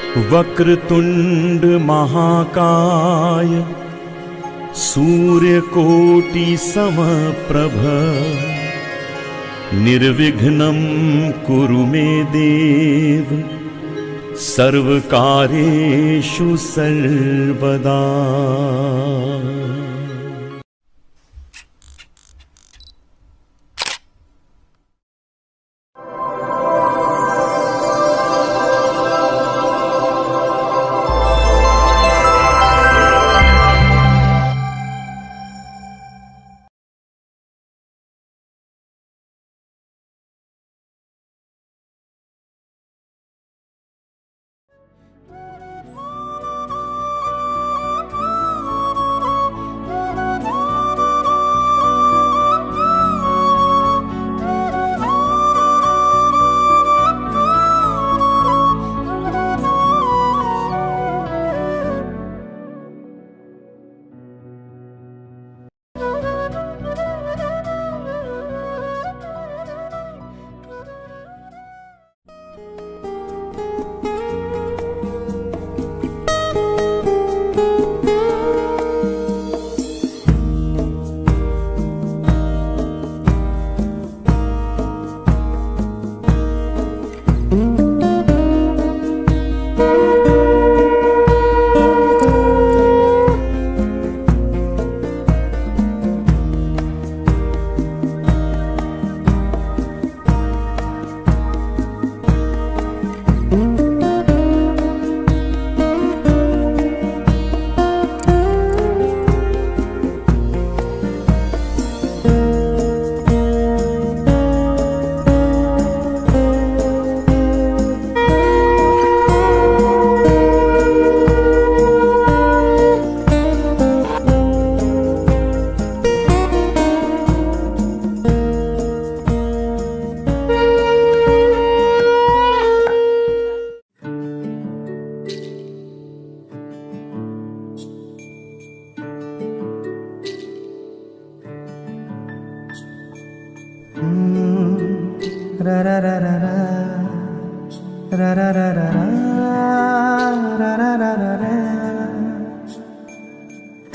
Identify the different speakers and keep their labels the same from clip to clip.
Speaker 1: वक्रतुंड महाकाय सूर्यकोटि समप्रभ निर्विघ्नं कुरु मे देव सर्वकार्येषु सर्वदा।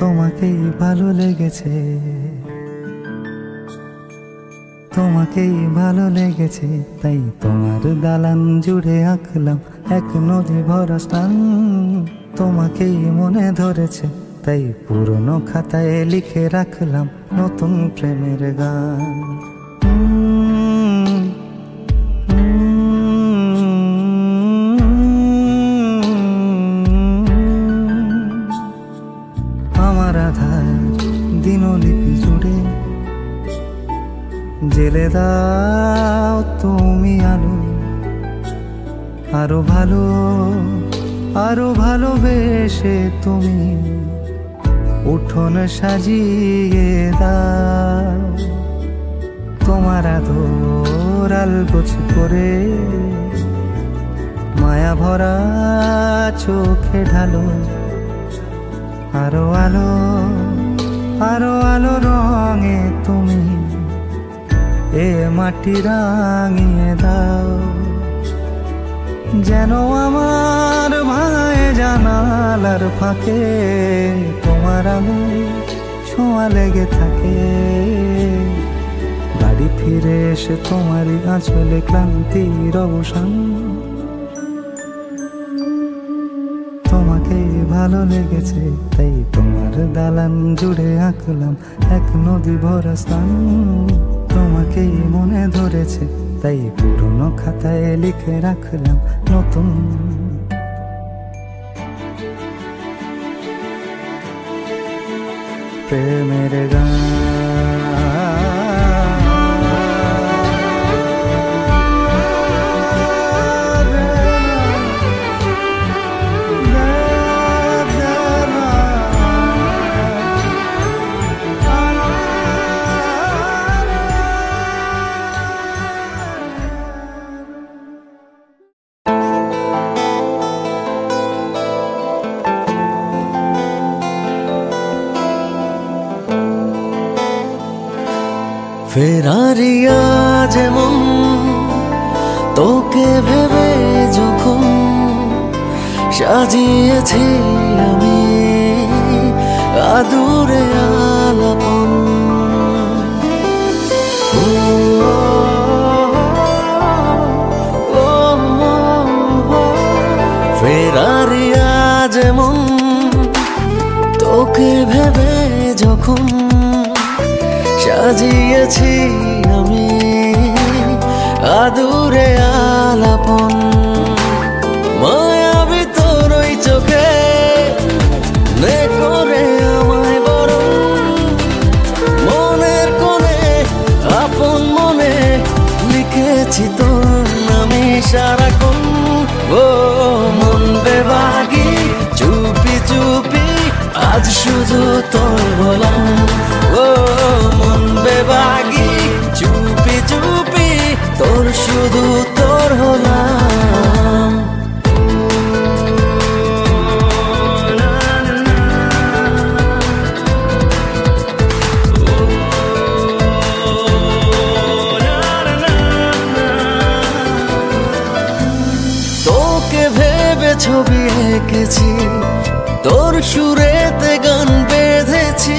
Speaker 2: তোমাকেই ভালো লেগেছে, তোমাকেই ভালো লেগেছে, তাই তোমার দালান জুড়ে আঁকলাম এক নদী ভরা স্থান। তোমাকেই মনে ধরেছে, তাই পুরনো খাতায় লিখে রাখলাম নতুন প্রেমের গান। আমার আধার দিনলিপি জুড়ে জেলে দাও তুমি আলো, আরো ভালো আরো ভালোবেসে তুমি উঠোন সাজিয়ে দাও। তোমার আদর আলগোছ করে মায়া ভরা চোখে ঢালো, আরো আলো আরো আলো রঙে তুমি এ মাটি রাঙিয়ে দাও। যেন আমার ভাই জানালার ফাঁকে তোমার আলো ছোঁয়া লেগে থাকে। বাড়ি ফিরে এসে তোমারই আঁচলে ক্লান্তির অবসান। তোমাকে ভালো লেগেছে, তাই তোমার দালান জুড়ে আঁকলাম এক নদী ভরা স্থান। তোমাকেই মনে ধরেছে, তাই পুরনো খাতায় লিখে রাখলাম নতুন প্রেমের গান।
Speaker 3: ফেরারিয়া যেমন তোকে ভেবে যখন সাজিয়েছি আমি আদুরে আলাপন। ফেরারি আজ মন তোকে ভেবে যখন সাজিয়েছি আমি আদুরে আলাপন। মায়াবী তোর ওই চোখে নে করে আমায় বরণ, মনের কোণে আপন মনে লিখেছি তোর নামে সারাক্ষণ। ও মন বেবাগি চুপি চুপি আজ শুধু তোর হলাম। ও মন বেবাগি চুপি চুপি তোর শুধু তোর হলাম। তোকে ভেবে ছবি এঁকেছি, তোর সুরেতে গান বেঁধেছি।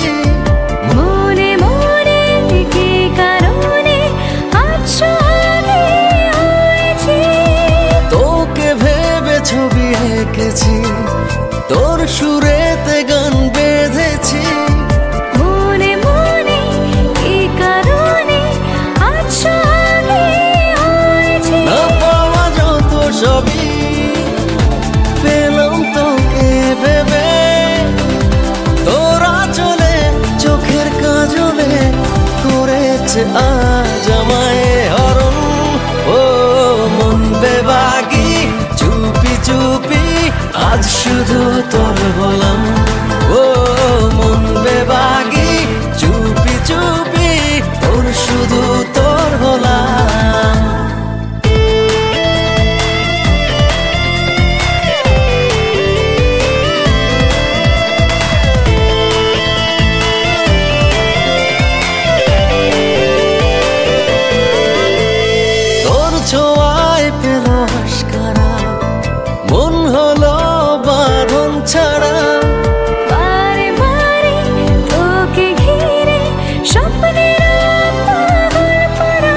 Speaker 4: মনে মনে কি কারণে আচ্ছাদে হয়েছি।
Speaker 3: তোকে ভেবে ছবি এঁকেছি, তোর সুরেতে গান বেঁধেছি।
Speaker 4: মনে মনে কি কারণে আচ্ছাদে হয়েছি।
Speaker 3: না পাওয়া যত সবই পেলাম তোকে ভেবে, তোরা চলে চোখের কাজলে করেছে আজ আমায় হরণ। ও মন বেবাগি চুপি চুপি আজ শুধু তোর হলাম। ও মন বেবাগি চুপি চুপি তোর শুধু তোর হলাম। ছোঁয়ায় পেল আশকারা মন হলো বাঁধন ছাড়া।
Speaker 4: বারে বারে তোকে ঘিরে স্বপ্নের পাগল পারা।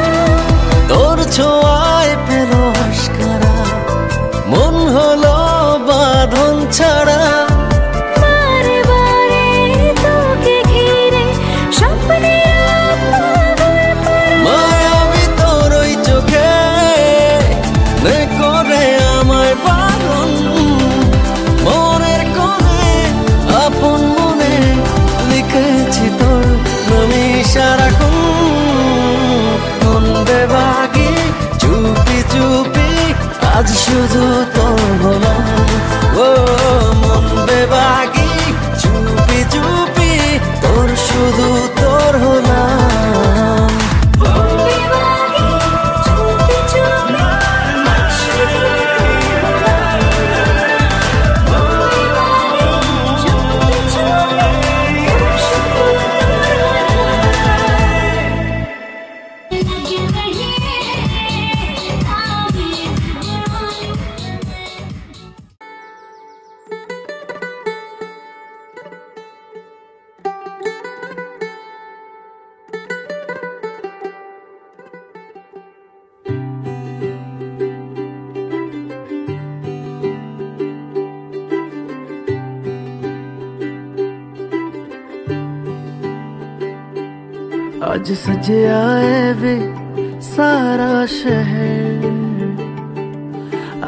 Speaker 3: তোর ছোঁয়ায় পেল আশকারা মন হলো বাঁধন ছাড়া।
Speaker 4: বারে বারে তোকে ঘিরে স্বপ্নের পাগল পারা।
Speaker 3: মায়াবী তোর ওই চোখে নে করে আমায় বারণ, মনের কোণে আপন মনে লিখেছি তোর নামে সারাক্ষণ। মন বেবাগি চুপি চুপি আজ শুধু তোর হলাম। ও মন বেবাগি চুপি চুপি তোর শুধু তোর হলাম। आज सजे आए वे सारा शहर,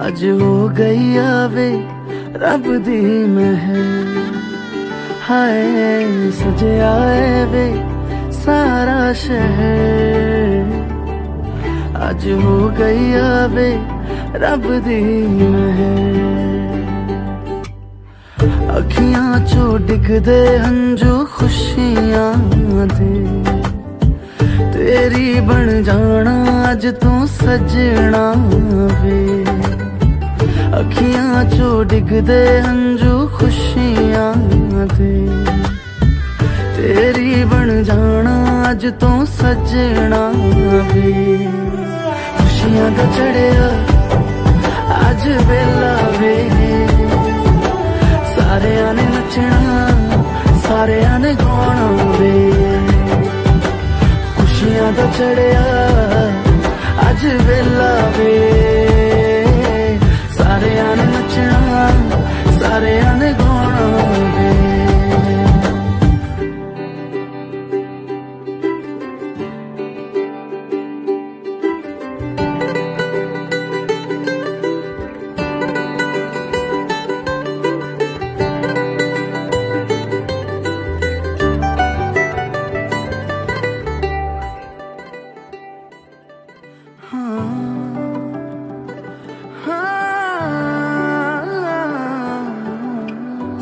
Speaker 3: आज हो गई आवे रब दी महर। हाय सजे आए वे सारा शहर, आज हो गई आवे रब दी महर। अखियां चो डिगदे हंजू खुशियां दे, तेरी बन जाना अज तू सजना वे। अखियां चो डिगदे हंजू खुशियां दे, तेरी बन जाना अज तू सजना वे। खुशियां दा चढ़िया अज वेला वे, सारे आने गाना वे।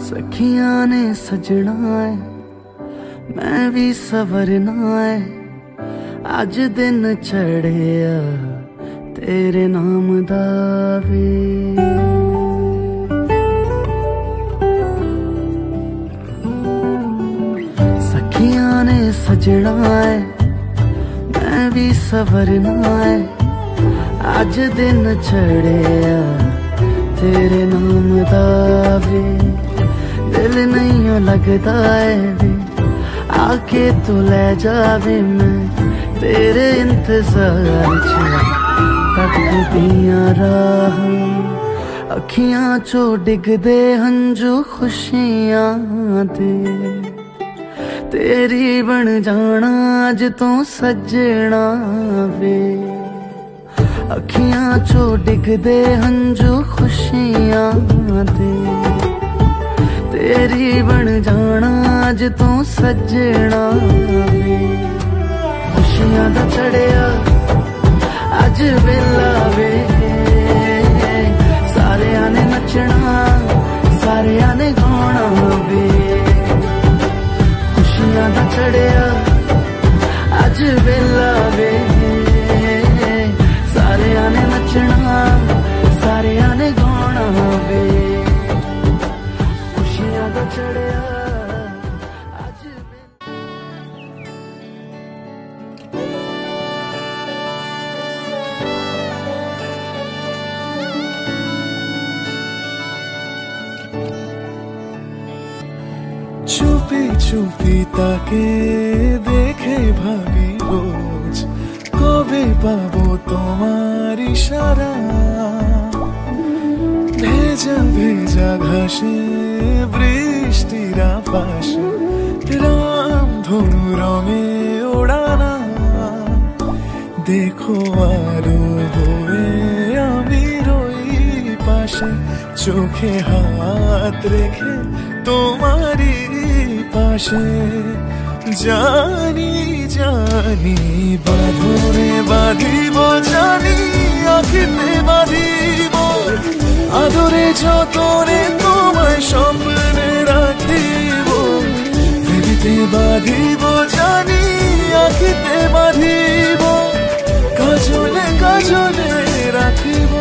Speaker 3: सखियां ने सजना है मैं भी सवरना है अज दिन चढ़िया तेरे नाम दा वे। सखियां ने सजना है मैं भी सवरना है अज दिन चढ़िया तेरे नाम दा वे। दिल नहीं लगता है वे आके तू ले जावे मैं तेरे इंतजार तकदियां राह। अखियां चो डिगदे हंजू खुशियां दे तेरी बन जाना अज तो सजना वे। अखियां चो डिगदे हंजू खुशियां दे तेरी बन जाना अज तू सजना वे। खुशियां दा चढ़िया अज वेला वे सारे आने नचना सारे आने गाना वे। खुशियां दा चढ़िया अज वेला वे सारे आने नचना सारे आने गाना वे। खुशियां दा चढ़िया अज
Speaker 5: চুপি চুপি তাকে দেখে ভাবি রোজ কবে পাবো তোমার ইশারা। ভেজা ভেজা ঘাসে বৃষ্টির আভাসে রামধনু রঙে ওড়ানা। দেখো আরো হয়ে আমি রই পাশে চোখে হাত রেখে তোমারই পাশে। জানি জানি বাঁধরে বাঁধিব জানি আখিতে বাঁধিব আদরে যতনে তোমায় স্বপ্নে রাখিব। পৃথিবীতে বাঁধিব জানি আখিতে বাঁধিব কাজলে কাজলে রাখিব।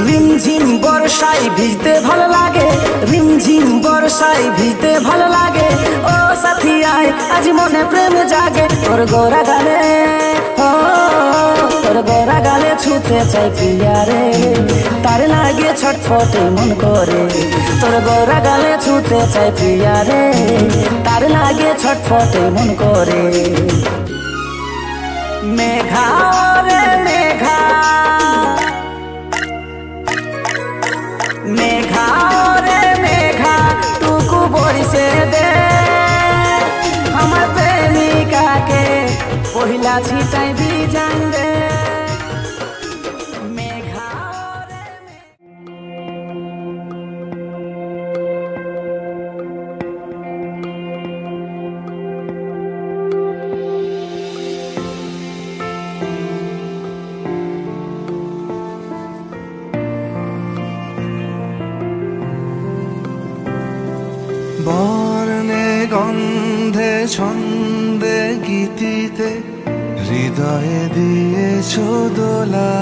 Speaker 3: রিমঝিম বর্ষায় ভিজতে ভালো লাগে রিমঝিম বর্ষায় ভিজতে ভালো লাগে। ও সাথী আয় আজ মনে প্রেম জাগে তোর গোরা গালে তোর গোরা গালে ছুতে চাই প্রিয়া রে তার লাগে ছটফটে মন করে। তোর গোরা গালে ছুতে চাই প্রিয়া রে তার লাগে ছটফটে মন করে। মেঘা রে মেঘা মেঘা রে মেঘা টুকু বরিশে দে আমার প্রেমিকাকে পহিলা ছিটাই বিজান দে। মেঘা রে
Speaker 5: বর্ণে গন্ধে ছন্দে গীতিতে হৃদয়ে দিয়েছ দোলা,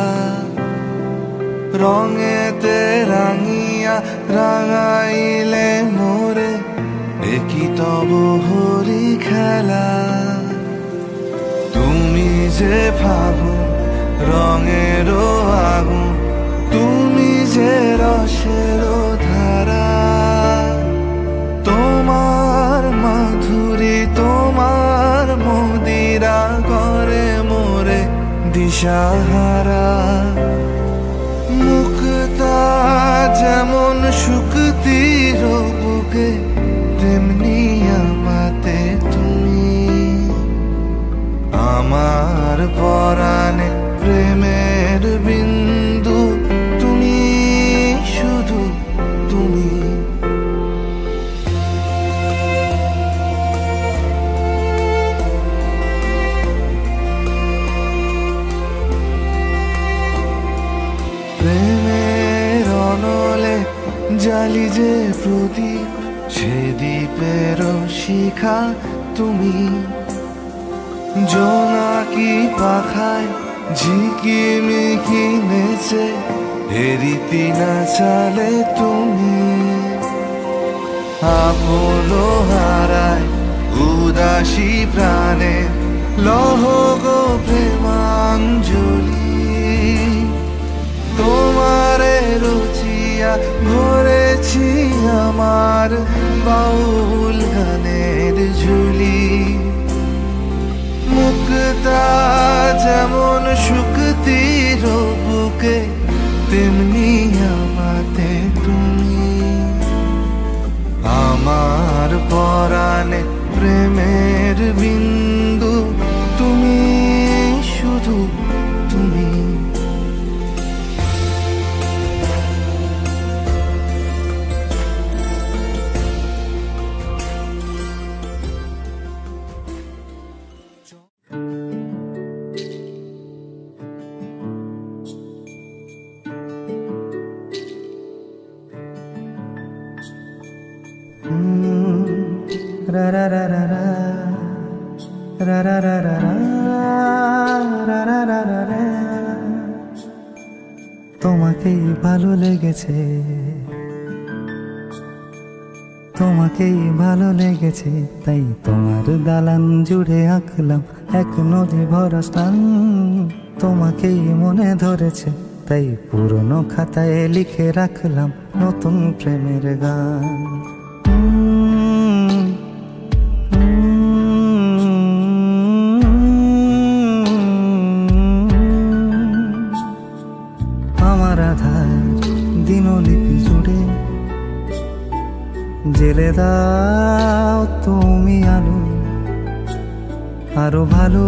Speaker 5: রঙেতে রাঙিয়া রাঙাইলে মোরে একই তব হরি খেলা। তুমি যে ফাগুন রঙের আগুন, তুমি যে রসের ধারা, তোমার মাধুরী তোমার মদিরা করে মোরে দিশাহারা। মুক্তা যেমন শুকতির বুকে, তেমনি আমাতে তুমি। আমার পরাণে প্রেমের বিন্দু, তুমি শুধু তুমি। প্রেমের অনলে জালি যে প্রদীপ, সে দ্বীপের শিখা তুমি। জোনাকি পাখায় ঝিকিমিকি নেচে হেরিতি না চালে তুমি। আপন হারায় উদাসী প্রাণে লহ গো প্রেমাঞ্জলি। তোমারে রুচিয়া ভরেছি আমার বাউল গানের ঝুলি। মুক্তা যেমন শুকতির বুকে, তেমনি আমাতে তুমি। আমার পরাণে প্রেমের বিন্দু, তুমি শুধু তুমি।
Speaker 2: রা রা রা রা রা রা রা রা রা রা রা রা রা রা। তোমাকেই ভালো লেগেছে, তোমাকেই ভালো লেগেছে, তাই তোমার দালান জুড়ে আঁকলাম এক নদী ভরা স্নান। তোমাকেই মনে ধরেছে, তাই পুরনো খাতায় লিখে রাখলাম নতুন প্রেমের গান। আমার আধার দিনলিপি জুড়ে জেলে দাও তুমি আলো, আরো ভালো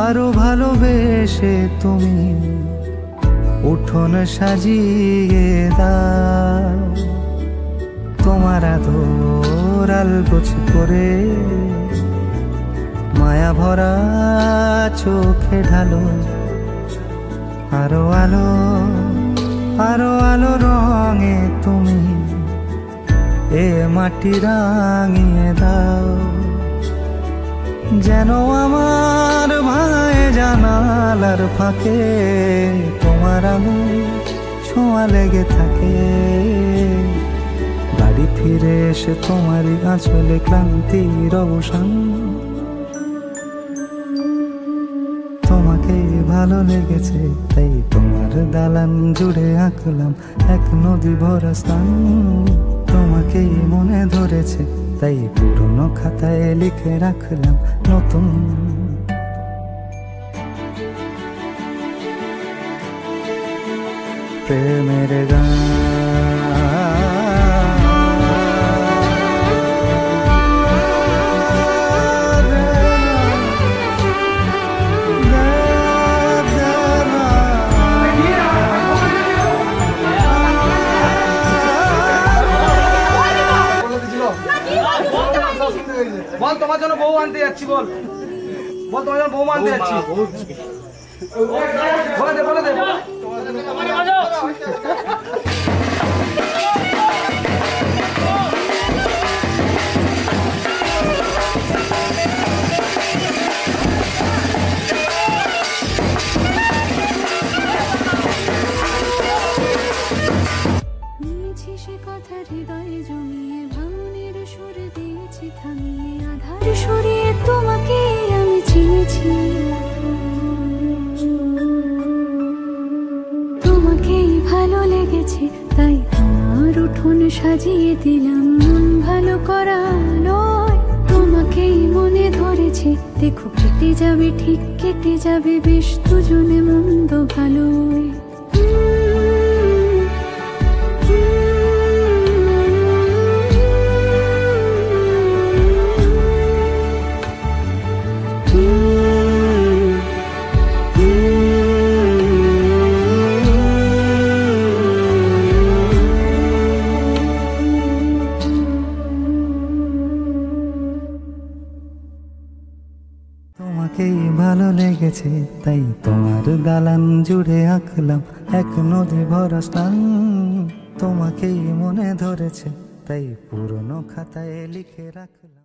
Speaker 2: আরো ভালোবেসে তুমি উঠোন সাজিয়ে দাও। তোমার আদর আলগোছ করে মায়া ভরা চোখে ঢালো, আরো আলো আরো আলো রঙে তুমি এ মাটি রাঙিয়ে দাও। যেন আমার ভাই জানালার ফাঁকে তোমার আলো ছোঁয়া লেগে থাকে। বাড়ি ফিরে এসে তোমারই আঁচলে ক্লান্তির অবসান। তোমাকে ভালো লেগেছে, তাই তোমার দালান জুড়ে আঁকলাম এক নদী ভরা স্থান। তোমাকেই মনে ধরেছে, তাই পুরনো খাতায় লিখে রাখলাম নতুন প্রেমের গান।
Speaker 6: বল তোমার জন্য বউ আনতে যাচ্ছি, বল বল তোমার জন্য বউ আনতে যাচ্ছি, বলে দে বলে দে।
Speaker 4: কথা হৃদয়ে জমিয়ে ভাঙনের সুর দিয়েছি থামিয়ে আধার সরিয়ে তোমাকে আমি চিনেছি তোমাকেই ভালো লেগেছে তাই তোমার উঠোন সাজিয়ে দিলাম মন ভালো করা নয় তোমাকেই মনে ধরেছে দেখো কেটে যাবে ঠিক কেটে যাবে বেশ দুজনে মন্দ ভালোই
Speaker 2: তোমাকেই ভালো লেগেছে তাই তোমার দালান জুড়ে আঁকলাম এক নদী ভরা স্থান তোমাকেই মনে ধরেছে তাই পুরনো খাতায় লিখে রাখলাম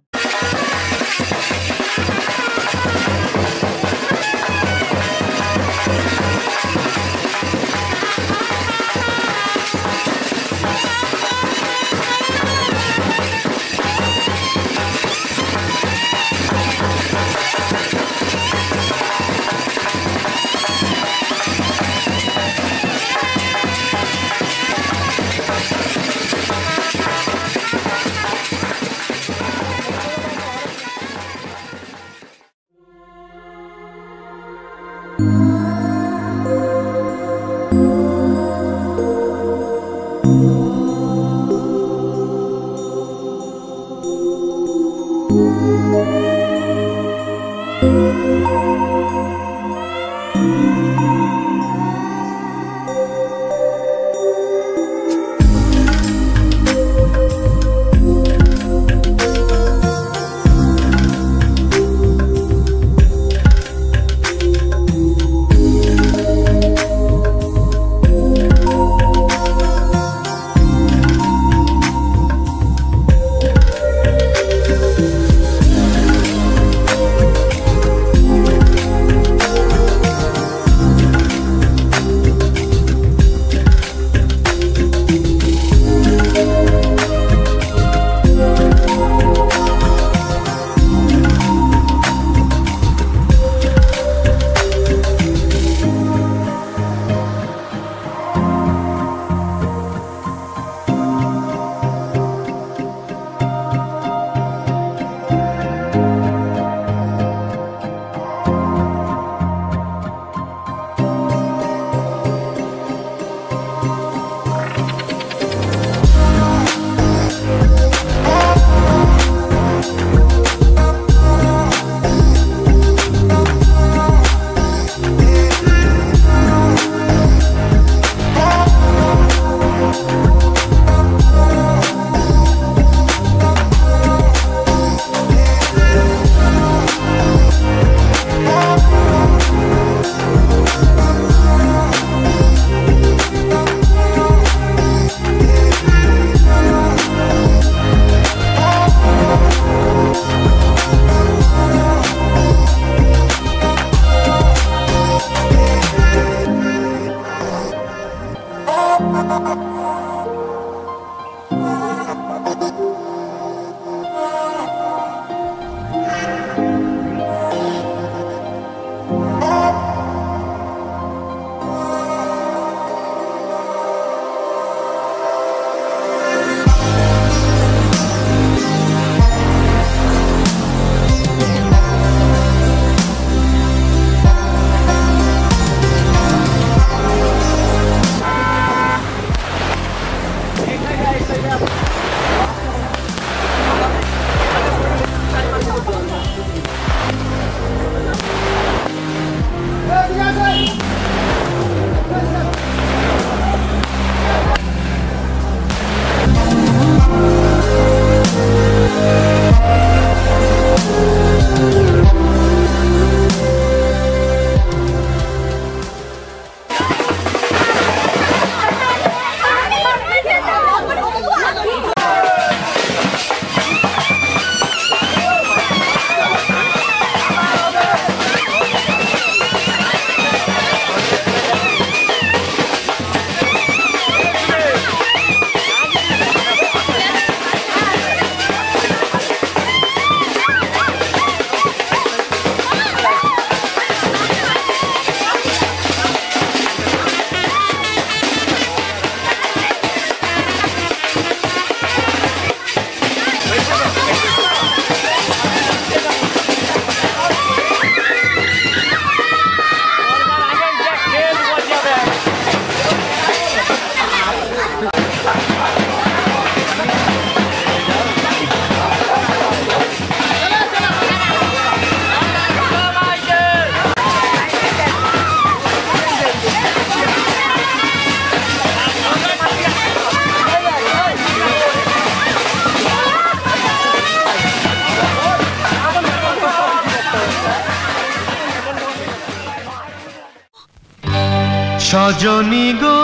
Speaker 7: সজনী গো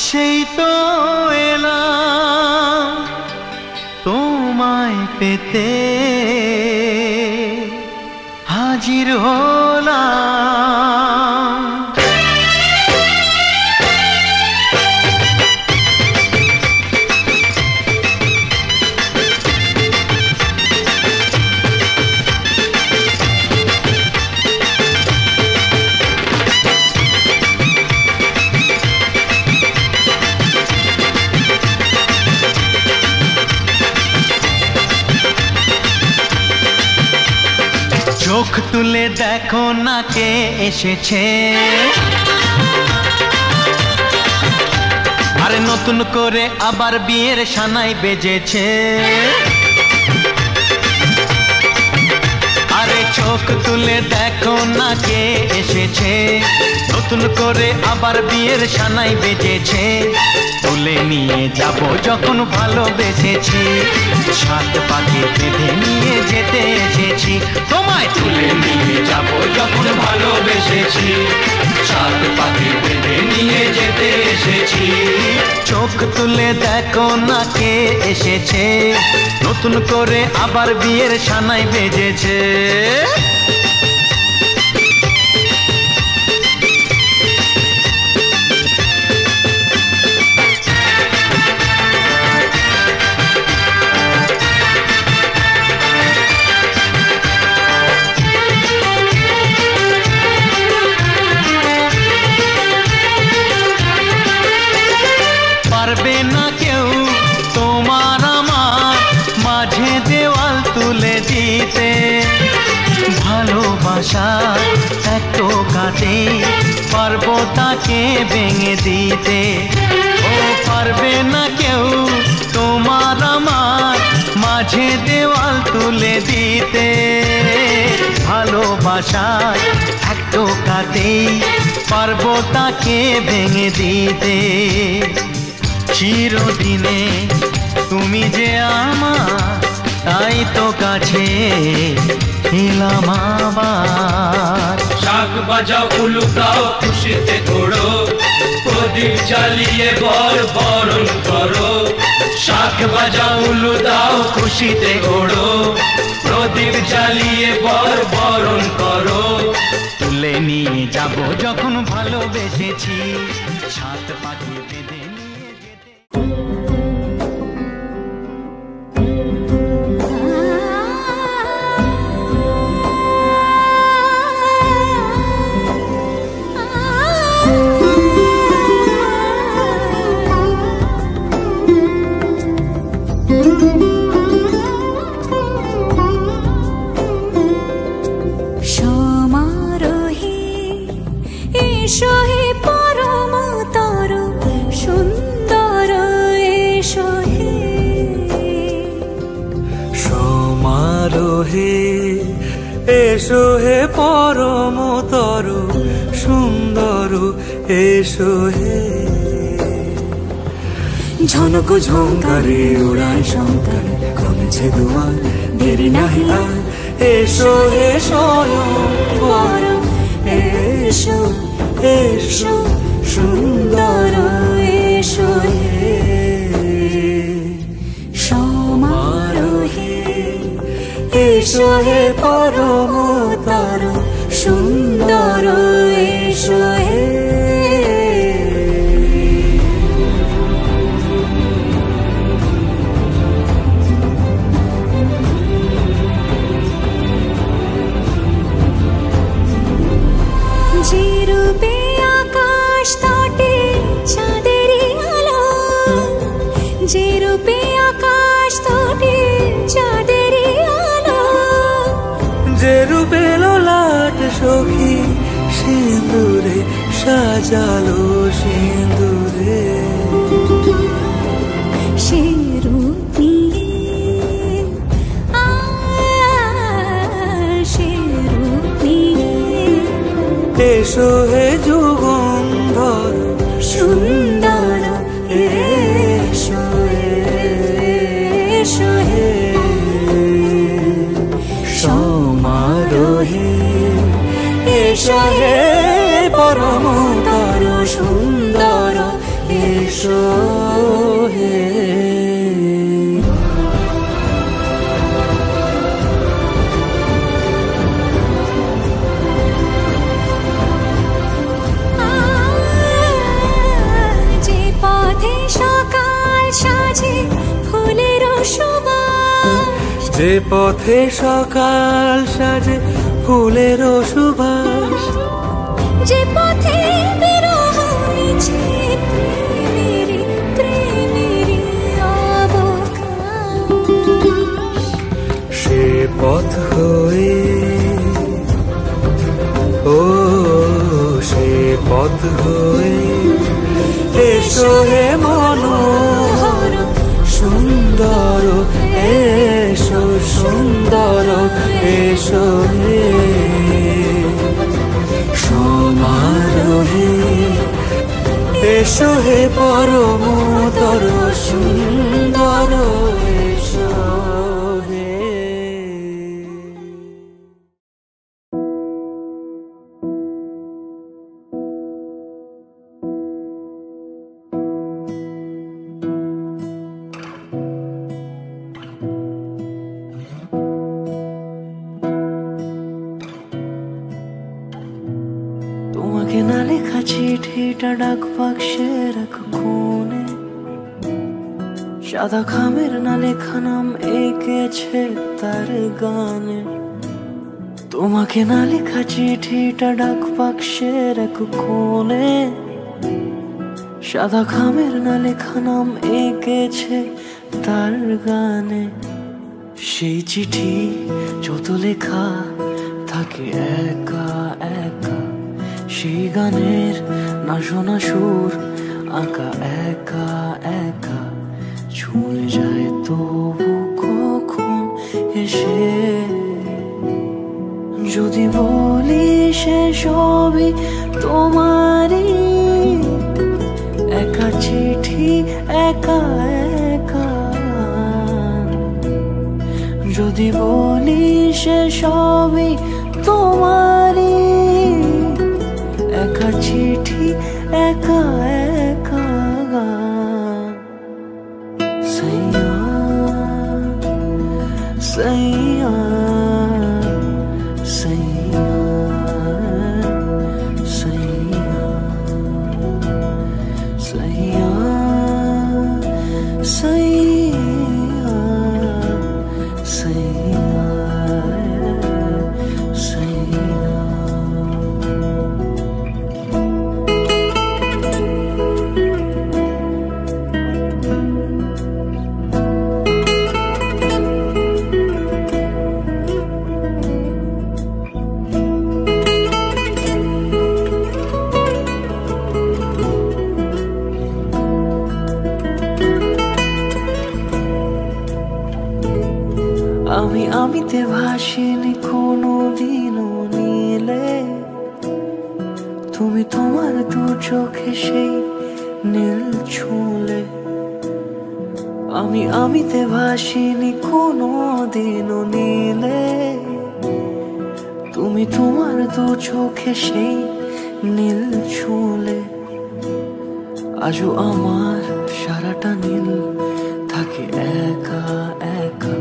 Speaker 7: সেই তো এলাম তোমায় পেতে হাজির হলাম। চোখ তুলে দেখো না কে এসেছে, আরে নতুন করে আবার বিয়ের সানাই বেজেছে। আরে চোখ তুলে দেখো না কে এসেছে, নতুন করে আবার বিয়ের সানাই বেজেছে। তুলে নিয়ে যাব যখন ভালোবেসেছি, সাত পাকে বেঁধে নিয়ে যেতে এসেছি। তোমায় তুলে নিয়ে যাব যখন ভালোবেসেছি, সাত পাকে বেঁধে নিয়ে যেতে এসেছি। চোখ তুলে দেখো না কে এসেছে, নতুন করে আবার বিয়ের সানাই বেজেছে। পারবে না কেউ তোমার আমার মাঝে দেওয়াল তুলে দিতে, ভালোবাসা এত কাটে পারবো তাকে ভেঙে দিতে। ও পারবে না কেউ তোমার আমার মাঝে দেওয়াল তুলে দিতে, ভালোবাসা এত কাটে পারবো তাকে ভেঙে দিতে। চিরদিনে তুমি যে আমার, তাই তো কাছে এলাম আবার।
Speaker 8: শাক বাজাও উলুকাও খুশিতে ওড়ো, প্রদীপ জ্বালিয়ে বরণ করো। শাক বাজাও উলু দাও খুশিতে ওড়ো, প্রদীপ জ্বালিয়ে বরণ করো।
Speaker 7: তুলে নিয়ে যাব যখন ভালোবেসেছি, সাত পাকে বেঁধে নিয়ে যেতে।
Speaker 4: সমারোহে এসো হে পরম তর সুন্দর, এসো হে
Speaker 2: সমারোহে এসো হে পরম তর সুন্দর, এসো হে ঝনক ঝঙ্কারে উড়ায় শঙ্কর, কমেছে দুয়ার দেরি নাহি আর। এসো হে স্বয়ং পরম, এসো এসো সুন্দর, এসো হে সমারোহে এসো হে পরম তর সুন্দর, এসো হে
Speaker 4: যে রূপে আকাশ তটে চাঁদেরই আলো, যে রূপে আকাশ তটে চাঁদেরই আলো,
Speaker 2: যে রূপে ললাট সখী সিঁদুরে সাজালো সিঁদুরে।
Speaker 4: সে রূপ নিয়ে সে রূপ নিয়ে
Speaker 2: এসো হে যুগন্ধর
Speaker 4: সুন্দর, এসো এসো হে
Speaker 2: সমারোহে এসো হে পরম
Speaker 9: এসো হে।
Speaker 4: যে পথে সকাল সাজে ফুলের সুবাস,
Speaker 9: যে পথে সকাল সাজে ফুলের সুবাস,
Speaker 4: যে পথে বিরহ মিছে প্রেমেরই প্রেমেরই অবকাশ,
Speaker 9: সে পথ হয়ে ও সে পথ হয়ে এসো হে মনোহর সুন্দর, এসো সুন্দর এসো হে সমারোহে, এসো হে পরমতর সুন্দর এসো হে। তোমাকে না লেখা চিঠিটা ডাক বাক্সে রাখো কোণে, সাদা খামের না লেখা নাম এঁকেছে তার গানে। তোমাকে না লেখা চিঠিটা ডাক বাক্সে রাখো কোণে, সাদা খামের না লেখা নাম এঁকেছে তার গানে। সেই চিঠি যত লেখা থাকে একা একা, সেই গানের না শোনা সুর আঁকা একা একা, ছুঁয়ে যায় তবু কখন এসে। যদি বলি সে সবই তোমারই, একা চিঠি একা একা। যদি বলি সে সবই তোমারই, একা চিঠি একা একা। সাইয়া সাইয়া সাইয়া সাইয়া সাইয়া সাইয়া সাইয়া সাইয়া। আমি আমিতে ভাসিনি কোনো দিনও নীলে, তুমি তোমার দু চোখে সেই নীল ছুঁলে। আমি আমিতে ভাসিনি কোনো দিনও নীলে, তুমি তোমার দু চোখে সেই নীল ছুঁলে। আজও আমার সারাটা নীল থাকে একা একা,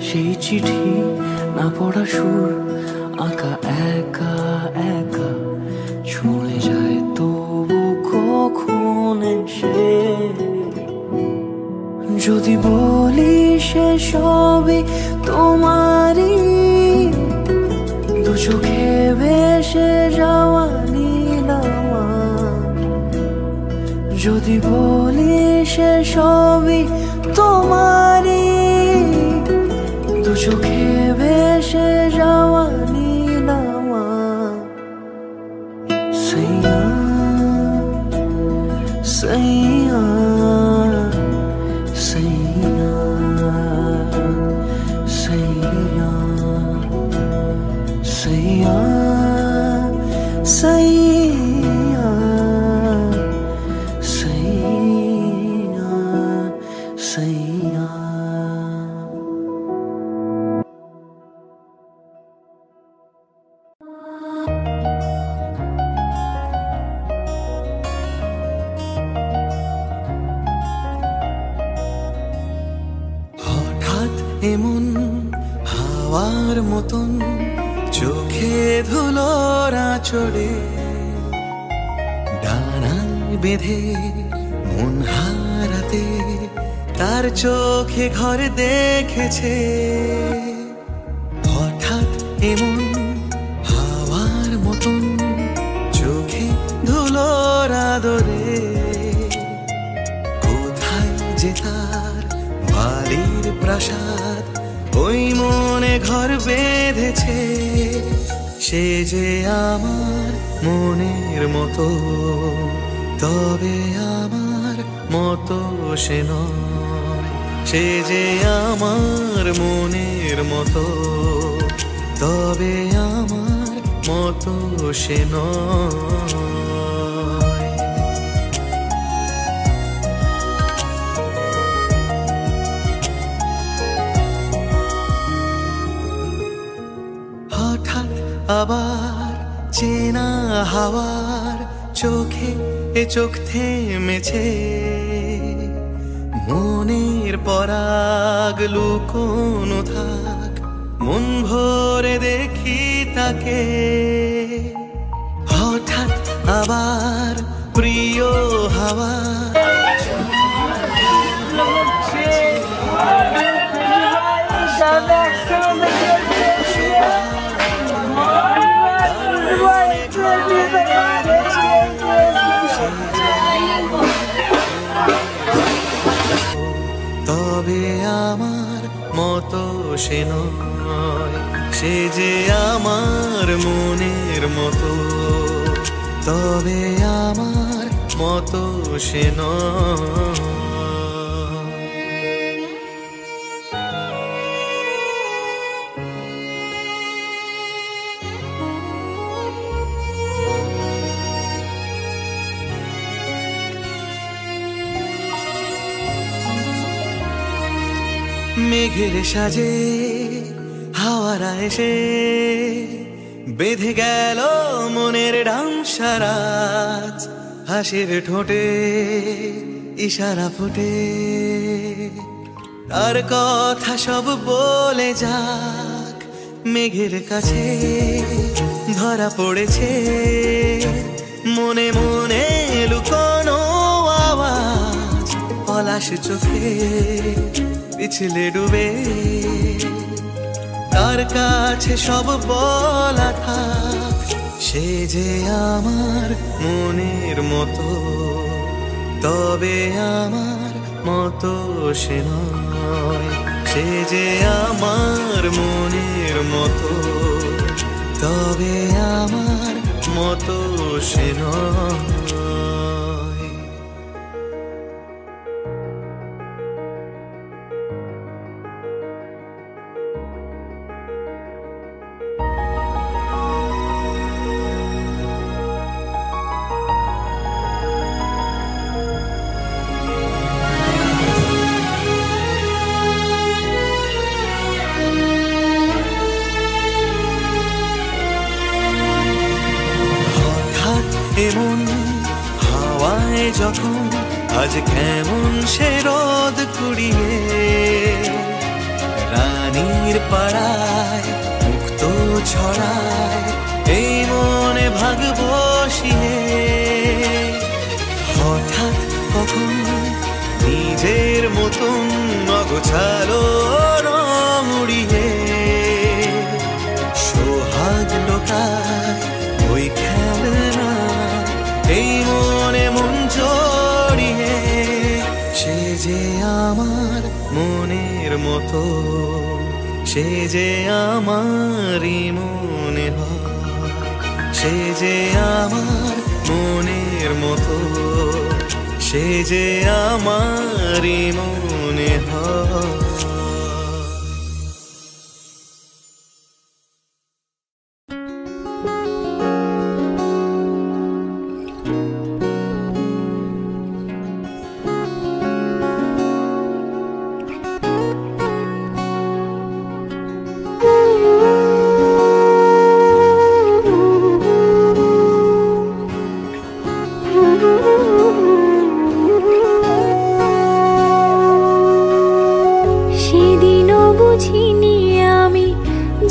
Speaker 9: সেই চিঠি না পড়া সুর আঁকা একা একা, ছুঁয়ে যায় তবু কখন এসে। যদি বলি সে সবই তোমারই, দু চোখে ভেসে যাওয়া নীল আমার। যদি বলি সে সবই তোমারই, দু চোখে ভেসে যাওয়া নীল আমার। সাইয়া সাইয়া সাইয়া সাইয়া সাইয়া সাইয়া সাইয়া সাইয়া।
Speaker 5: এমন হাওয়ার মতন চোখে ধুলোরা চড়ে ডানায় বেঁধে মন হারাতে তার চোখে ঘর দেখেছে। হঠাৎ এমন হাওয়ার মতন চোখে ধুলোরা দরে কোথায় যে তার বালির প্রাসাদ ওই মনে ঘর বেঁধেছে। সে যে আমার মনের মতো, তবে আমার মতো সে নয়। সে যে আমার মনের মতো, তবে আমার মতো সে নয়। হঠাৎ আবার চেনা হাওয়ার চোখে এ চোখ থেমেছে। মনের পরাগ লুকোনো থাক, মন ভরে দেখি তাকে। হঠাৎ আবার প্রিয় হাওয়া তবে আমার মতো সে নয়। সে যে আমার মনের মতো, তবে আমার মতো সে নয়। মেঘের সাজে হাওয়ারা এসে বেঁধে গেল মনের ডামসারাত। হাসির ঠোঁটে ইশারা ফুটে তার কথা সব বলে যাক। মেঘের কাছে ধরা পড়েছে মনে মনে লুকোনো আওয়াজ। পলাশ চোখে পিছলে ডুবে তার কাছে সব বলা থাক। সে যে আমার মনের মতো, তবে আমার মতো সে নয়। সে যে আমার মনের মতো, তবে আমার মতো সে নয়। এমন হাওয়ায় যখন আজ কেমন সে রোদ কুড়িয়ে রানীর পাড়ায় মুক্ত ছড়ায় এই মনে ভাগ বসিয়ে। হঠাৎ কখন নিজের মতন অগোছালো রং উড়িয়ে সোহাগ লোকায় ওই খেলনা এই মনে মন জড়িয়ে। সে যে আমার মনের মতো, সে যে আমারই মনে হয়। সে যে আমার মনের মতো, সে যে আমারই মনে হয়।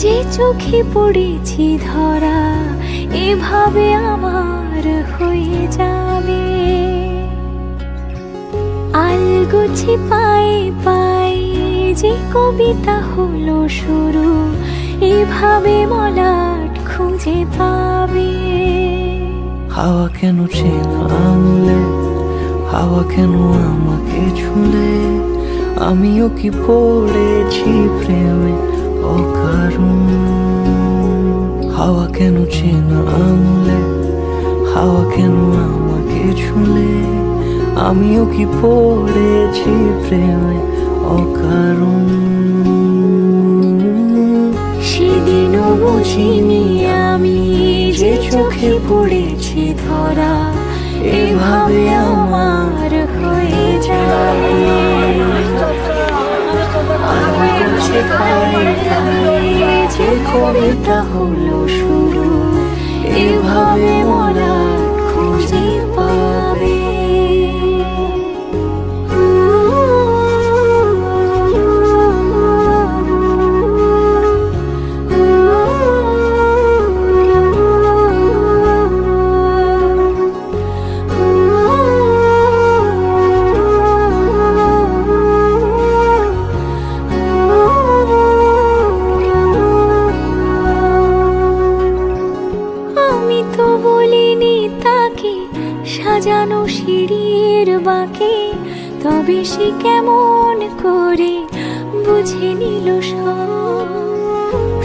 Speaker 4: যে চোখে পড়েছি ধরা এভাবে আমার হয়ে যাবে। আলগোছি পায়ে পায়ে যে কবিতা হলো শুরু এভাবে মলাট খুঁজে পাবে।
Speaker 9: হাওয়া কেন চেনা আঙুলে, হাওয়া কেন আমাকে ছুলে, আমিও কি পড়েছি প্রেমে অকারণ। হাওয়া কেন চেনা আঙুলে, হাওয়া কেন আমাকে ছুলে, আমিও কি পড়েছি প্রেমে অকারণ।
Speaker 4: সেদিনও বুঝিনি আমি যে চোখে পড়েছি ধরা এভাবে আমার হয়ে যায়। যে কবিতা হলো শুরু এভাবে মরা খুঁজে পাবে। সাজানো সিঁড়ির বাঁকে তবে সে কেমন করে বুঝে নিল সব।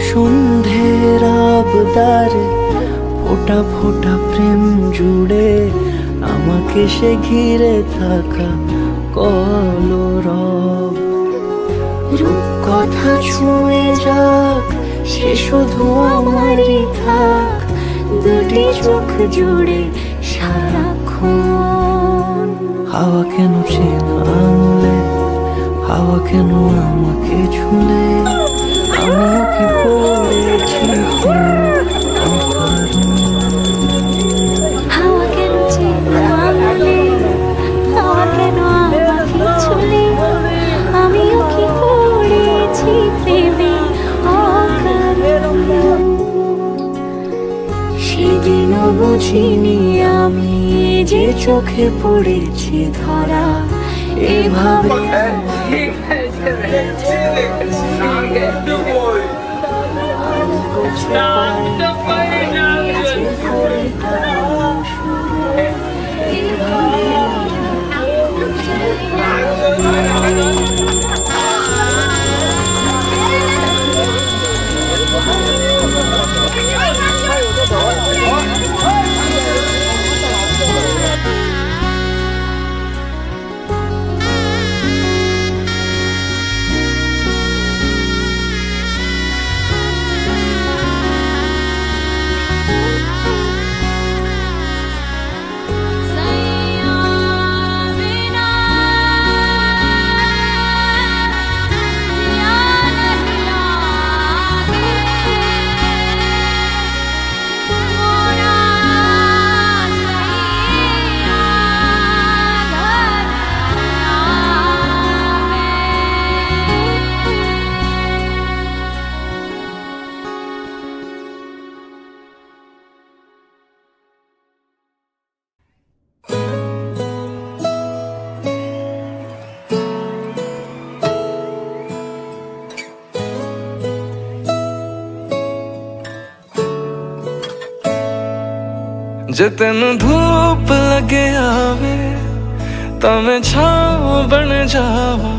Speaker 9: সন্ধ্যের আবদারে ফোটা ফোটা প্রেম জুড়ে আমাকে সে ঘিরে থাকা কলরব।
Speaker 4: রূপকথা ছুঁয়ে যাক সে শুধু আমারই থাক, দুটি চোখ জুড়ে সারাক্ষণ।
Speaker 9: হাওয়া কেন চেনা আঙুলে, হাওয়া কেন আমাকে ছুলে, আমিও কি পড়েছি অকারণ।
Speaker 4: হাওয়া কেন চেনা আঙুলে, হাওয়া কেন আমাকে ছুলে, আমিও কি পড়েছি প্রেমে অকারণ। সেদিনও বুঝিনি আমি যে চোখে পড়েছি ধরা এভাবে।
Speaker 10: जे तेन धूप लगे आवे तो मैं छाँव बन जावा,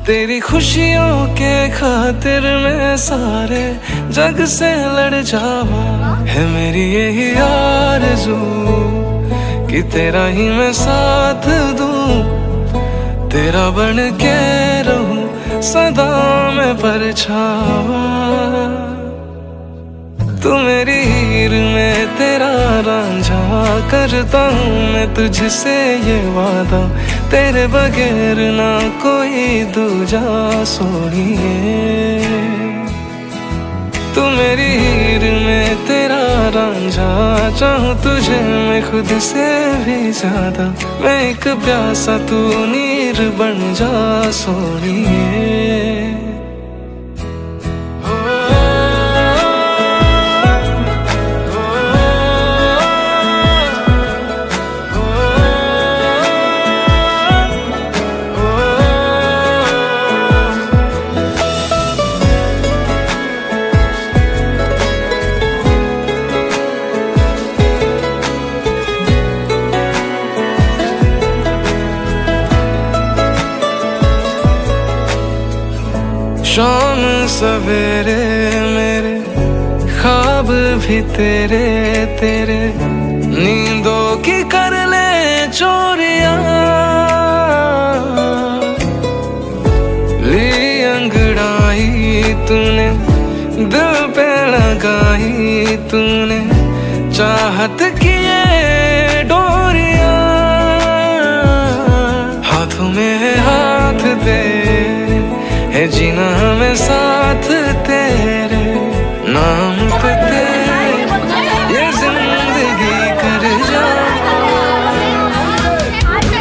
Speaker 10: तेरी खुशियों के खातिर मैं सारे जग से लड़ जावा। है मेरी यही आरज़ू कि तेरा ही मैं साथ दूं, तेरा बन के रहूं सदा मैं परछावा। तू मेरी हीर में तेरा रांझा, करता हूँ मैं तुझसे ये वादा, तेरे बगैर ना कोई दूजा सोनिए। तू मेरी हीर में तेरा रांझा, चाहूँ तुझे मैं खुद से भी ज्यादा, मैं एक प्यासा तू नीर बन जा सोनिए। शाम सवेरे मेरे ख्वाब भी तेरे तेरे, नींदों की कर ले चोरियां, ली अंगड़ाई तूने दिल पे लगाई तूने, चाहत की ये डोरियां, हाथों में है हाथ तेरे, है जीना हमें साथ तेरे, नाम पे तेरे ये जिंदगी कर जा,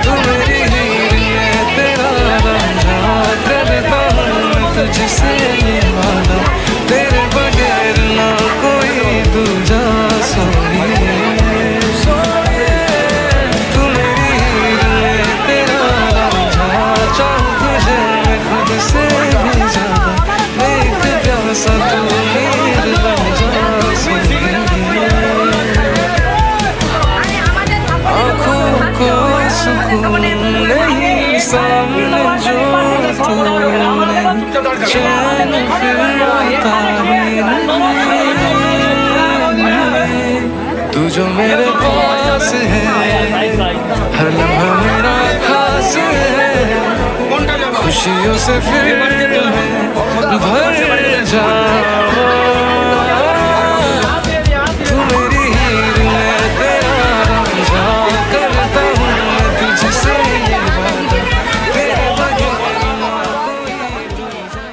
Speaker 10: तू मेरी हीर है तेरा रांझा, करता हूँ मैं तुझसे ये वादा, तेरे बगैर ना कोई दूजा सोनिए, तू मेरी हीर है तेरा रांझा, चाहूँ तुझे मैं खुद से भी ज्यादा, मैं एक प्यासा तू मीर बन जा सोनिए, आँखों को सुकून नहीं सामने जो तूने, चैन फिर आता ही नहीं, तू जो मेरे पास है हर लम्हा मेरा खास है, खुशियों से फिर मैं भर जाऊं, तू मेरी हीर है तेरा रांझा, करता हूँ मैं तुझसे ये वादा, तेरे बगैर ना कोई दूजा।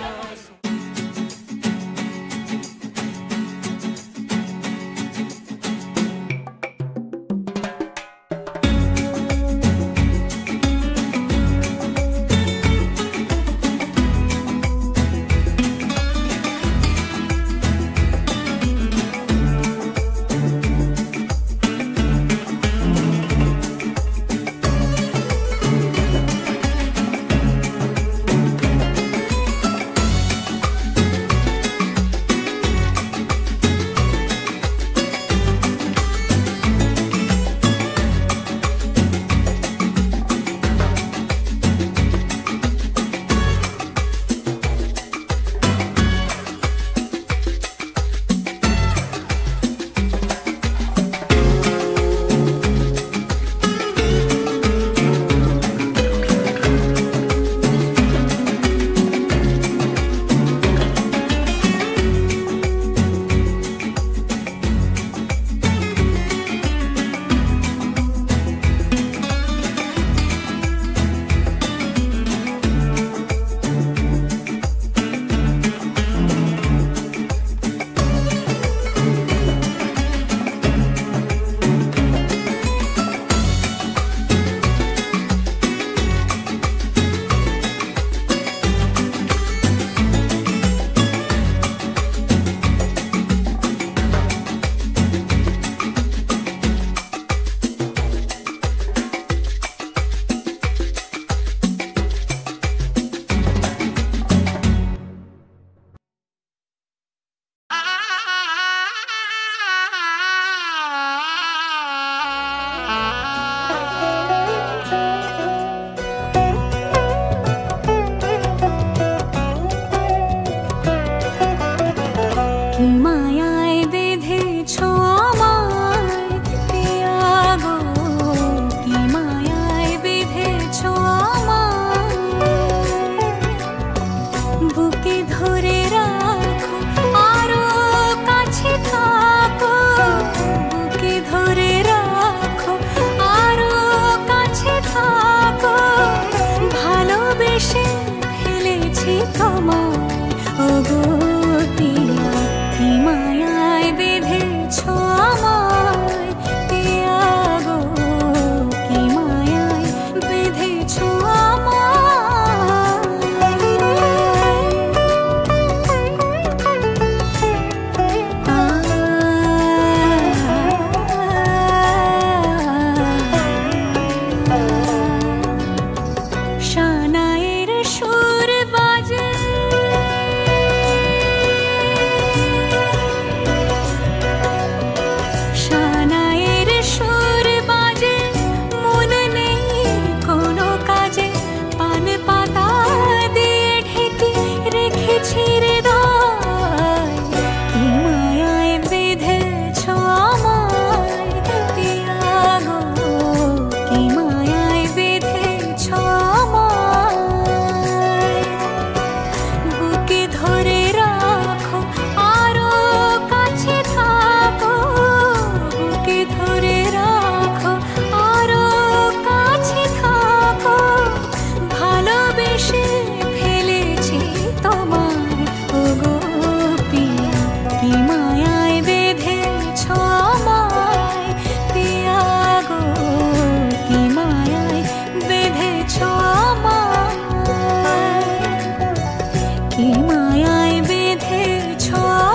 Speaker 4: কি মায়ায় বেঁধেছ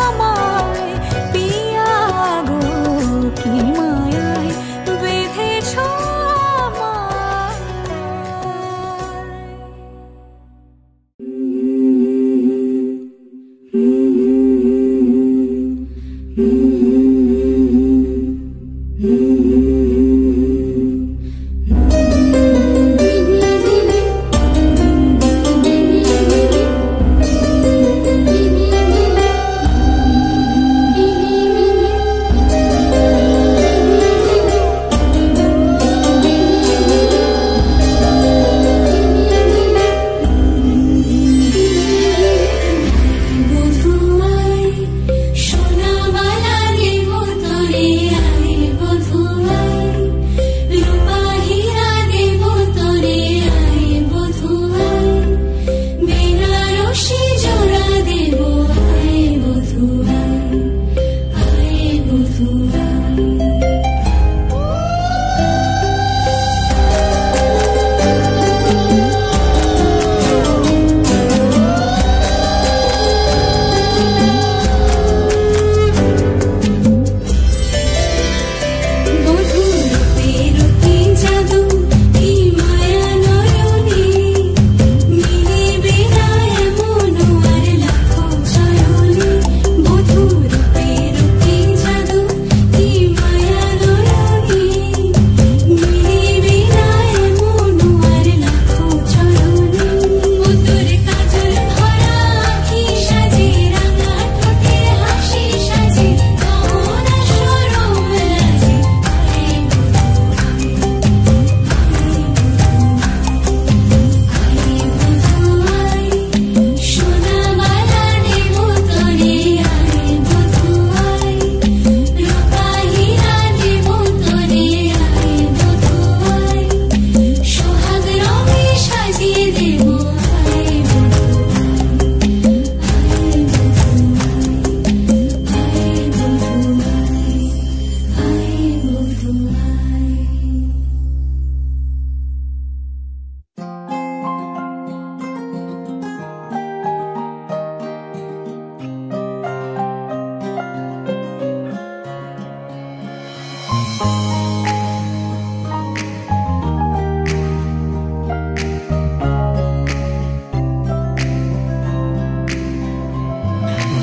Speaker 4: আমায় পিয়া গো, কি মায়ায় বেঁধেছ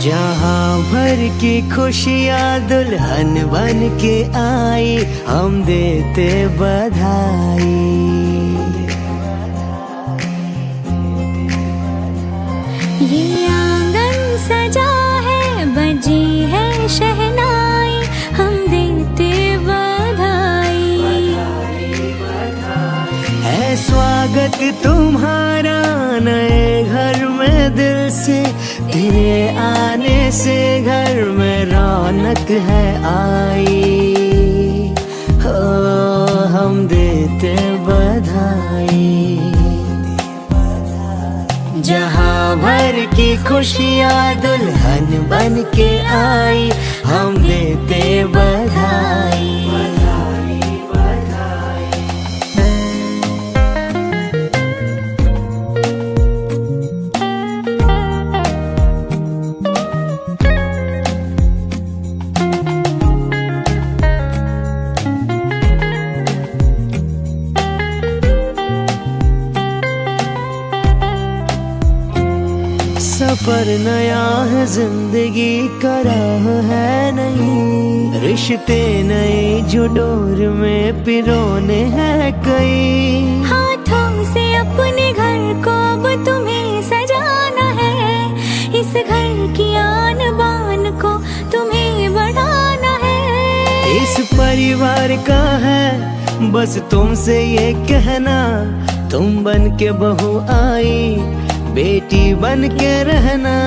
Speaker 11: जहाँ भर की खुशियाँ दुल्हन बन के आई, हम देते बधाई।
Speaker 4: ये आंगन सजा है, बजी है शहनाई, हम देते बधाई।
Speaker 11: है स्वागत तुम्हारा नए घर में दिल से, तेरे आने से घर में रौनक है आई। हो हम देते बधाई। जहाँ भर की खुशियाँ दुल्हन बन के आई, हम देते बधाई। सफर नया है, जिंदगी का राह है नई, रिश्ते नए जो डोर में पिरोने हैं कई।
Speaker 4: हाथों से अपने घर को अब तुम्हें सजाना है, इस घर की आन बान को तुम्हें बढ़ाना है।
Speaker 11: इस परिवार का है बस तुमसे ये कहना, तुम बन के बहू आई, बेटी बन के रहना।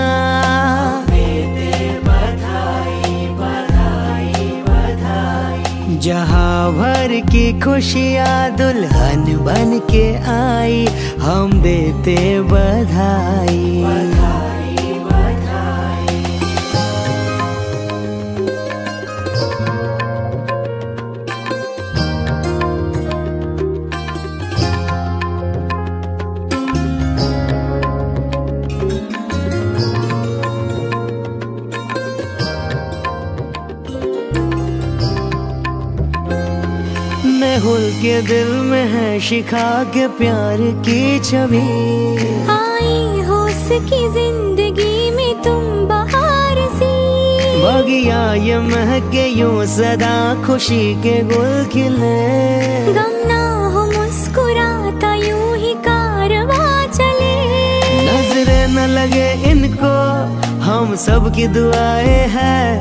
Speaker 11: बधाई बधाई बधाई। जहाँ भर की खुशियाँ दुल्हन बन के आई, हम देते बधाई। राहुल के दिल में है शिखा के प्यार की छवि।
Speaker 4: आई हो सकी जिंदगी में तुम बहार सी,
Speaker 11: बगिया ये महके यूं सदा खुशी के गुल खिले।
Speaker 4: गम ना हो मुस्कुराता यूं ही कारवां चले।
Speaker 11: नजरें न लगे इनको हम सब की दुआएं हैं,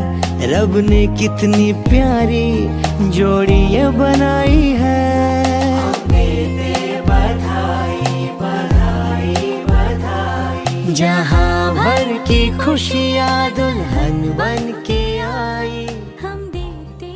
Speaker 11: रब ने कितनी प्यारी जोड़ी ये बनाई है। बधाई बधाई बधाई, जहां भर की खुशियां दुल्हन बन के आई।
Speaker 4: हम देते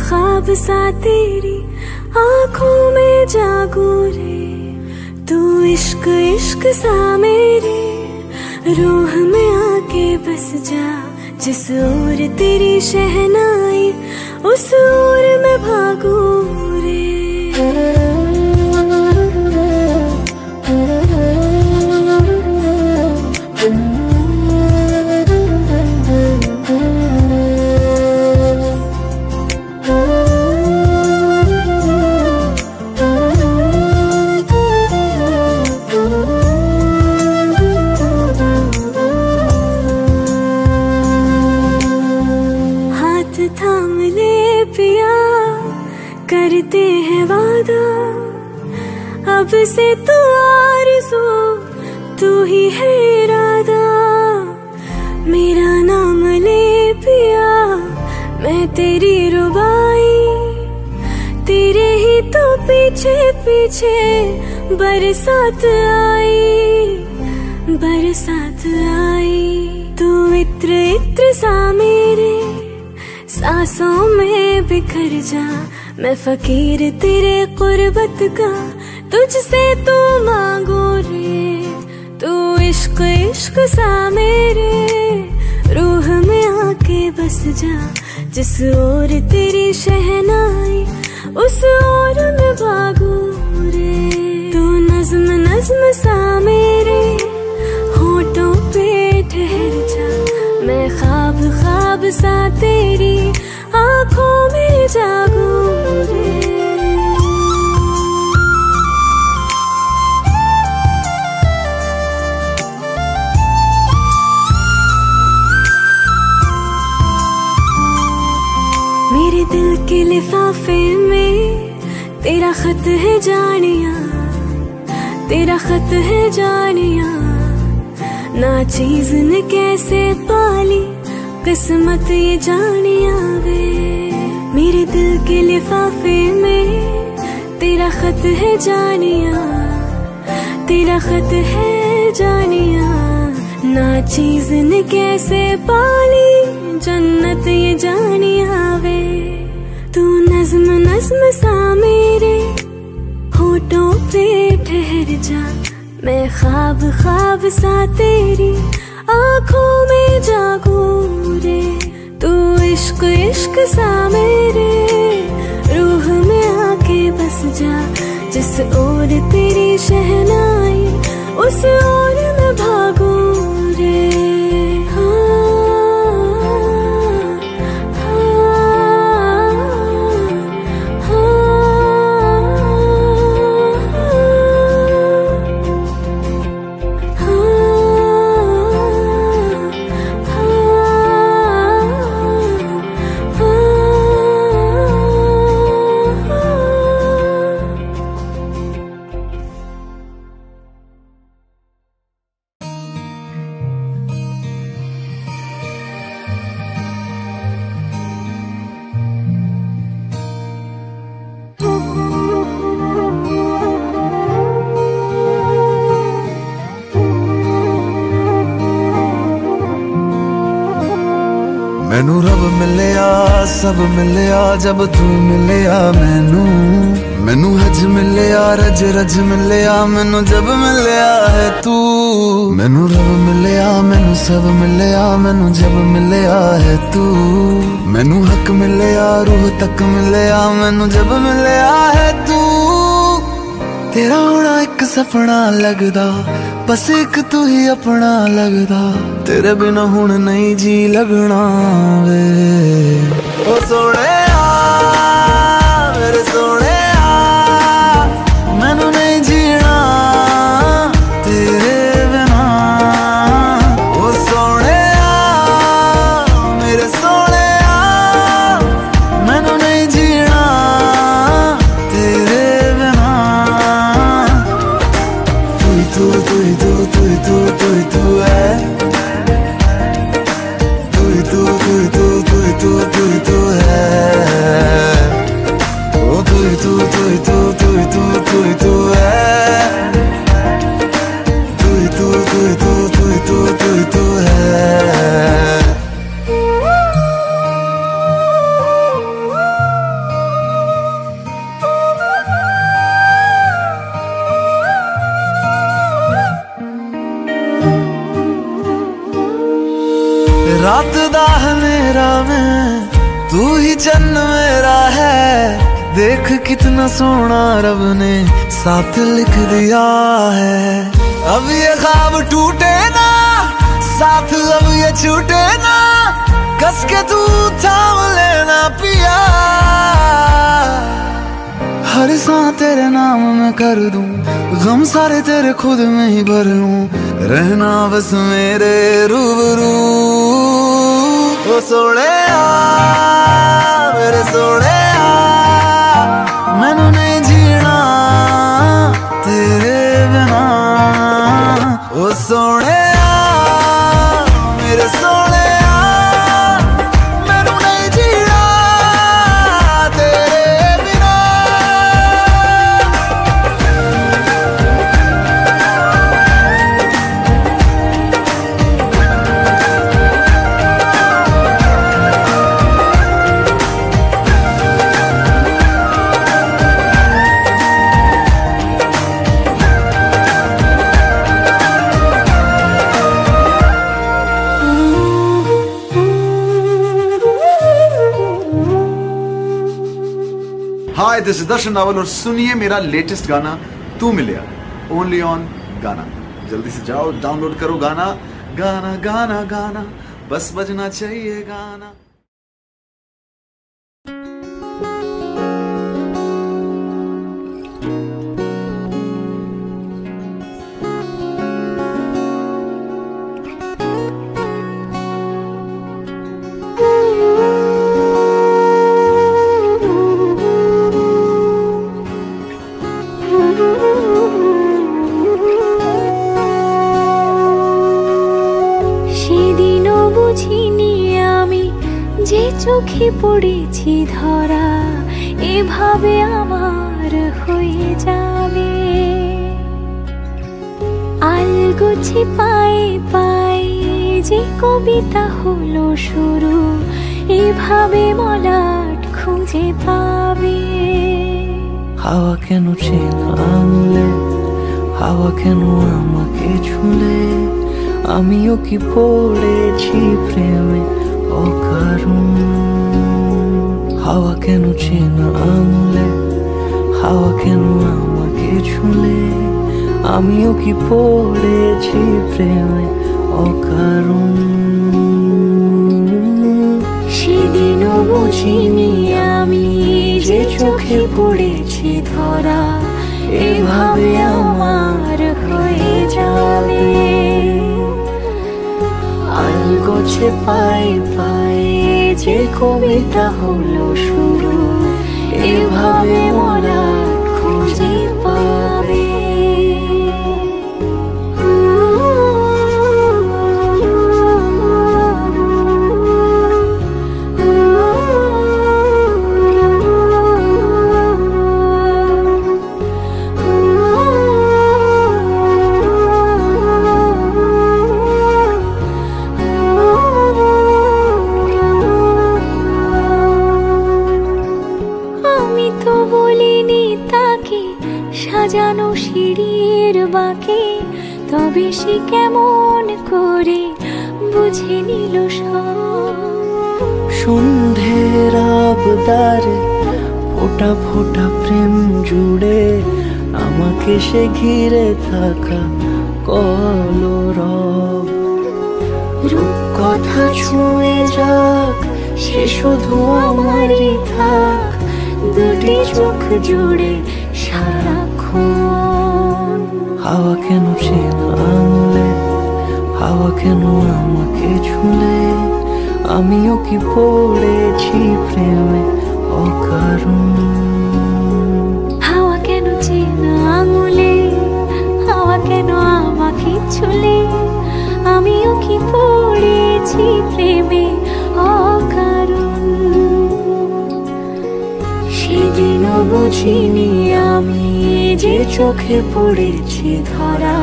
Speaker 4: ख्वाब सा तेरी आँखों में जागू रे। तू इश्क इश्क सा मेरे रूह में आके बस जा। जिस ओर तेरी शहनाई उस ओर मैं भागू रे। करते हैं वादा अब से तू आरज़ू, तू ही है इरादा। मेरा नाम ले पिया मैं तेरी रुबाई, तेरे ही तो पीछे पीछे बरसात आई, बरसात आई। तू इत्र इत्र सा मेरे सांसों में बिखर जा। मैं फकीर तेरे कुर्बत का तुझसे तू मांगू रे। तू इश्क इश्क सा मेरे रूह में आके बस जा। जिस ओर तेरी शहनाई उस ओर मैं भागू रे। तू नज्म नज्म सा मेरे होठों पे ठहर जा। मैं ख्वाब ख्वाब सा तेरी आँखों में जागू रे। मेरे दिल के लिफाफे में तेरा खत है जानिया, तेरा खत है जानिया। ना चीज ने कैसे पाली किस्मत ये जानिया वे। मेरे दिल के लिफाफे में तेरा खत है जानिया, तेरा खत है जानिया। ना चीज ने कैसे पाली जन्नत ये जानिया वे। तू नज्म नज्म सा मेरे होठों पे ठहर जा। मैं ख्वाब ख्वाब सा तेरी आँखों में जागू रे। तू इश्क इश्क सा मेरे रूह में आके बस जा, जिस ओर तेरी शहनाई उस ओर मैं भागूं रे।
Speaker 12: मैनू रब मिलिया सब मिलिया जब तू मिलिया मैनू हज मिलिया रज रज मिलिया मैनू जब मिलिया है तू। मैनू रब मिलिया मैनू सब मिलिया मैनू जब मिलिया है तू। मैनू हक मिलिया रूह तक मिलिया मैनू जब मिलिया है तू। तेरा होना एक सपना लगदा बस एक तू ही अपना लगदा। तेरे बिना हुण नहीं जी लगना वे ओ सोहणिया मेरे सोहणिया मैनू नहीं जीना तेरे बिना। ओ सोहणिया मेरे सोहणिया मैनू नहीं जीना तेरे बिना। तू तू तू तू तू तू तू है तू तू तू तू तू तू तू तू है ओ तू तू तू तू तू तू तू तू है तू तू तू तू तू तू तू तू है। रात दा हनेरा में तू ही चन्न मेरा है। देख कितना सोना रब ने साथ लिख दिया है। अब ये ख्वाब टूटे ना साथ अब ये छूटे ना। कस के तू थाम लेना पिया। हर सांस तेरे नाम में कर दूं गम सारे तेरे खुद में ही भर लूं। रहना बस मेरे रूबरू ओ सोहणिया मेरे सोहणिया मैनू नहीं जीना तेरे बिना। ओ सोहणिया मेरे सोहणिया मैनू नहीं जीना तेरे बिना।
Speaker 13: हाय दिस इज दर्शन रावल और सुनिए मेरा लेटेस्ट गाना तू मिलिया ओनली ऑन गाना। जल्दी से जाओ डाउनलोड करो गाना गाना गाना गाना बस बजना चाहिए गाना।
Speaker 4: চোখে পড়েছি ধরা এভাবে আমার হয়ে যাবে। আলগোছে পায়ে পায়ে যে কবিতা হলো শুরু এভাবে মলাট খুঁজে পাবে।
Speaker 9: হাওয়া কেন চেনা আঙুলে হাওয়া কেন আমাকে ছুলে আমিও কি পড়েছি প্রেমে অকারণ। হাওয়া কেন চেনা আঙুলে হাওয়া কেন আমাকে ছুলে, আমিও কি পড়েছি প্রেমে অকারণ।
Speaker 4: সেদিনও বুঝিনি আমি যে চোখে পড়েছি ধরা, এভাবে আমার হয়ে যাবে। আলগোছে পায়ে পায়ে যে কবিতা হলো শুরু, এভাবে মোরা খুঁজে পাবে। সাজানো সিঁড়ির বাঁকে, তবে সে কেমন করে বুঝে নিল সব।
Speaker 9: সন্ধ্যের আবদারে ফোটা ফোটা প্রেম জুড়ে, আমাকে সে ঘিরে থাকা কলরব।
Speaker 4: রূপকথা ছুঁয়ে যাক, সে শুধু আমারই থাক, দুটি চোখ জুড়ে সারাক্ষণ।
Speaker 9: হাওয়া কেন চেনা আঙুলে, হাওয়া কেন আমাকে ছুলে, আমিও কি পড়েছি প্রেমে অকারণ।
Speaker 4: হাওয়া কেন চেনা আঙুলে, হাওয়া কেন আমাকে ছুলে, আমিও কি পড়েছি প্রেমে অকারণ। সেদিনও বুঝিনি আমি যে চোখে পড়েছি ধরা,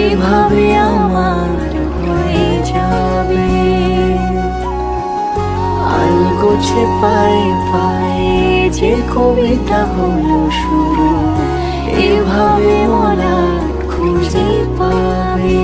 Speaker 4: এভাবে আমার হয়ে যাবে। আলগোছে পায়ে পায়ে যে কবিতা হলো শুরু, এভাবে মোরা খুঁজে পাবে।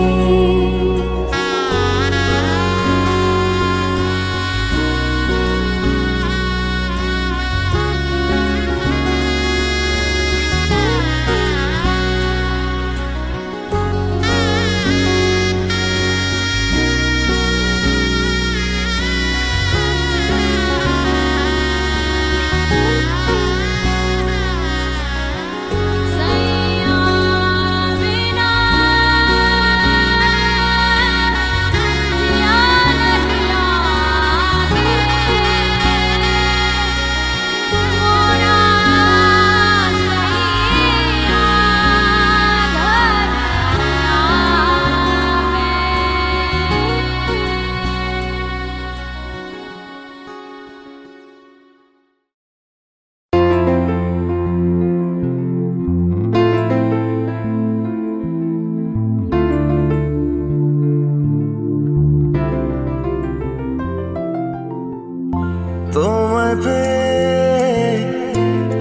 Speaker 9: তোমায় পেয়ে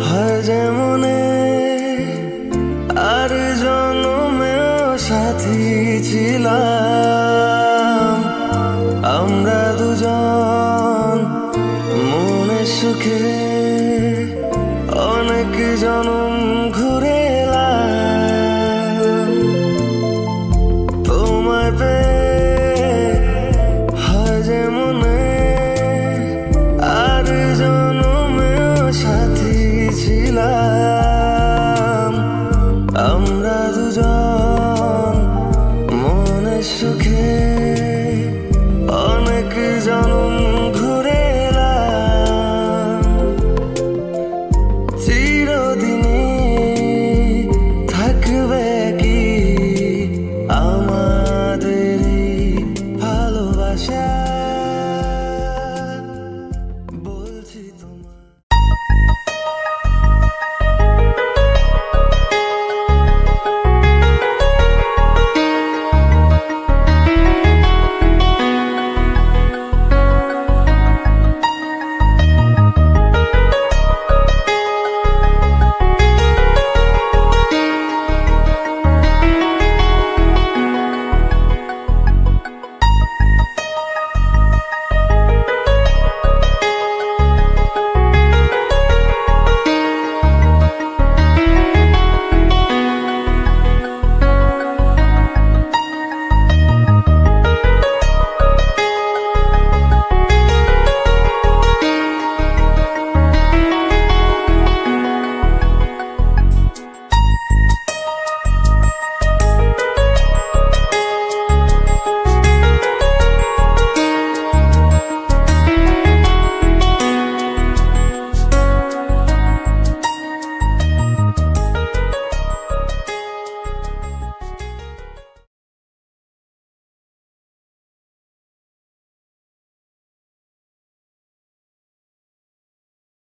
Speaker 9: হয় যেমনে, আর জন্মেও সাথী ছিলাম আমরা দুজন। মনে সুখে অনেক জনম ঘুরে এলাম। তোমায় পেয়ে হয় যেমনে, আর জন্মেও সাথী ছিলাম আমরা দুজন। মনে সুখে অনেক জনম ঘুরে এলাম। চিরদিনই থাকবে কি আমাদের ভালোবাসা।